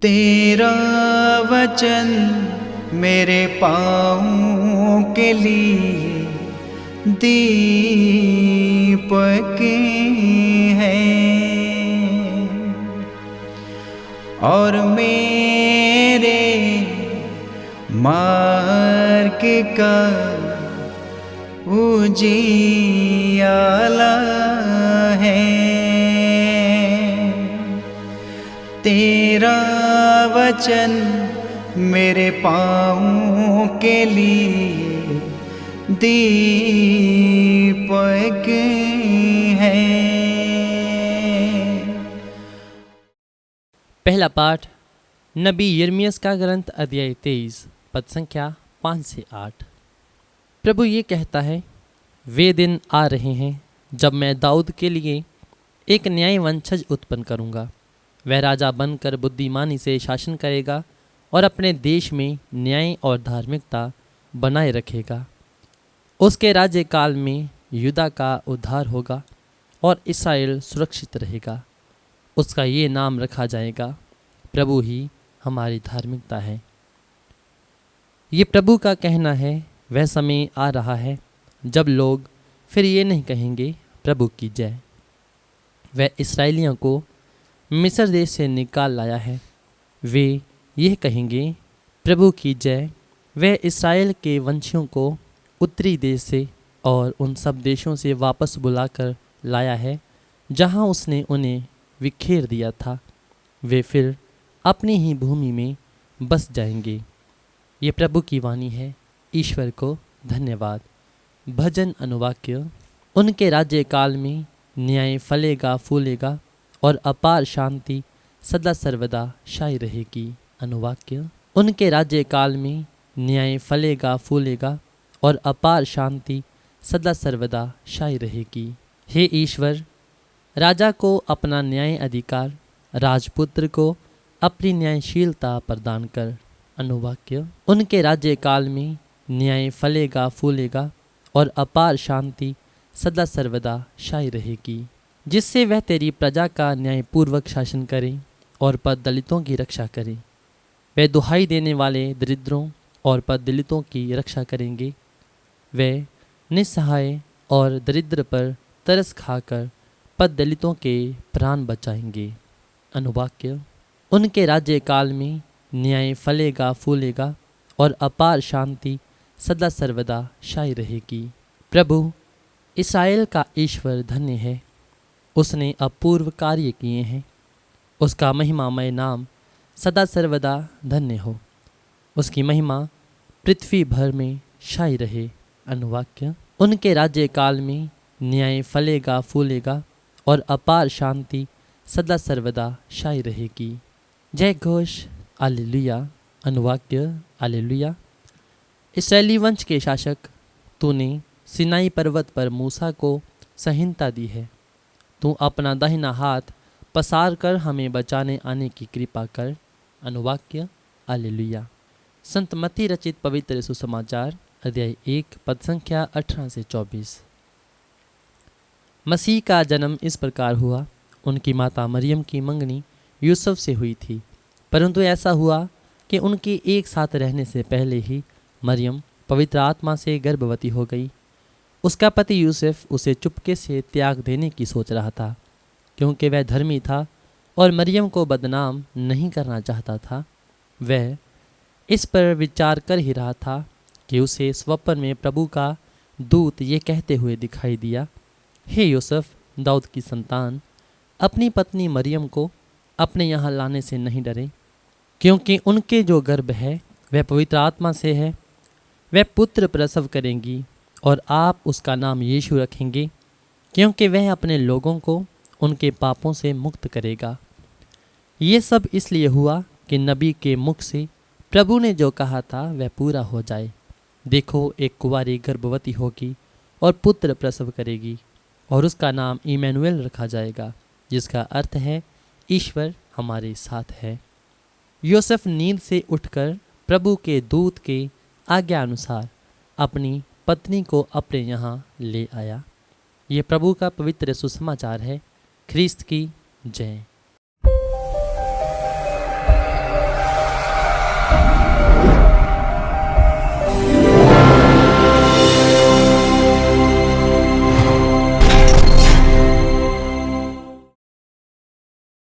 तेरा वचन मेरे पाँवों के लिए दीपक है और मेरे मार्ग का उजियाला है। तेरा वचन मेरे पाँवों के लिए दीपक है। पहला पाठ नबी यिर्मयाह का ग्रंथ अध्याय 23 पद संख्या 5 से 8। प्रभु ये कहता है, वे दिन आ रहे हैं जब मैं दाऊद के लिए एक न्याय वंशज उत्पन्न करूंगा। वह राजा बनकर बुद्धिमानी से शासन करेगा और अपने देश में न्याय और धार्मिकता बनाए रखेगा। उसके राज्यकाल में यूदा का उद्धार होगा और इस्राएल सुरक्षित रहेगा। उसका ये नाम रखा जाएगा, प्रभु ही हमारी धार्मिकता है। ये प्रभु का कहना है, वह समय आ रहा है जब लोग फिर ये नहीं कहेंगे प्रभु की जय। वह इस्राएलियों को मिस्र देश से निकाल लाया है। वे यह कहेंगे प्रभु की जय। वह इस्राएल के वंशियों को उत्तरी देश से और उन सब देशों से वापस बुलाकर लाया है जहां उसने उन्हें विखेर दिया था। वे फिर अपनी ही भूमि में बस जाएंगे। ये प्रभु की वाणी है। ईश्वर को धन्यवाद। भजन अनुवाक्य। उनके राज्यकाल में न्याय फलेगा फूलेगा और अपार शांति सदा सर्वदा छाई रहेगी। अनुवाक्य। उनके राज्यकाल में न्याय फलेगा फूलेगा और अपार शांति सदा सर्वदा छाई रहेगी। हे ईश्वर, राजा को अपना न्याय अधिकार, राजपुत्र को अपनी न्यायशीलता प्रदान कर। अनुवाक्य। उनके राज्यकाल में न्याय फलेगा फूलेगा और अपार शांति सदा सर्वदा छाई रहेगी, जिससे वह तेरी प्रजा का न्यायपूर्वक शासन करे और पद दलितों की रक्षा करे। वे दुहाई देने वाले दरिद्रों और पद दलितों की रक्षा करेंगे। वे निस्सहाय और दरिद्र पर तरस खाकर पद दलितों के प्राण बचाएंगे। अनुवाक्य। उनके राज्यकाल में न्याय फलेगा फूलेगा और अपार शांति सदा सर्वदा छाई रहेगी। प्रभु इस्राएल का ईश्वर धन्य है। उसने अपूर्व कार्य किए हैं। उसका महिमामय नाम सदा सर्वदा धन्य हो। उसकी महिमा पृथ्वी भर में छाई रहे। अनुवाक्य। उनके राज्यकाल में न्याय फलेगा फूलेगा और अपार शांति सदा सर्वदा छाई रहेगी। जय घोष हालेलुया। अनुवाक्य। हालेलुया। इस्राएली वंश के शासक, तूने सिनाई पर्वत पर मूसा को संहिता दी है। तू अपना दाहिना हाथ पसार कर हमें बचाने आने की कृपा कर। अनुवाक्य। हालेलुया। संत मत्ती रचित पवित्र सुसमाचार अध्याय 1 पद संख्या 18 से 24। मसीह का जन्म इस प्रकार हुआ। उनकी माता मरियम की मंगनी यूसुफ से हुई थी, परंतु ऐसा हुआ कि उनके एक साथ रहने से पहले ही मरियम पवित्र आत्मा से गर्भवती हो गई। उसका पति यूसुफ उसे चुपके से त्याग देने की सोच रहा था, क्योंकि वह धर्मी था और मरियम को बदनाम नहीं करना चाहता था। वह इस पर विचार कर ही रहा था कि उसे स्वप्न में प्रभु का दूत ये कहते हुए दिखाई दिया, हे यूसुफ, दाऊद की संतान, अपनी पत्नी मरियम को अपने यहाँ लाने से नहीं डरे, क्योंकि उनके जो गर्भ है वह पवित्र आत्मा से है। वह पुत्र प्रसव करेंगी और आप उसका नाम यीशु रखेंगे, क्योंकि वह अपने लोगों को उनके पापों से मुक्त करेगा। ये सब इसलिए हुआ कि नबी के मुख से प्रभु ने जो कहा था वह पूरा हो जाए। देखो, एक कुंवारी गर्भवती होगी और पुत्र प्रसव करेगी और उसका नाम इमैनुएल रखा जाएगा, जिसका अर्थ है ईश्वर हमारे साथ है। यूसुफ नींद से उठकर प्रभु के दूत के आज्ञा अनुसार अपनी पत्नी को अपने यहाँ ले आया। ये प्रभु का पवित्र सुसमाचार है। ख्रीस्त की जय।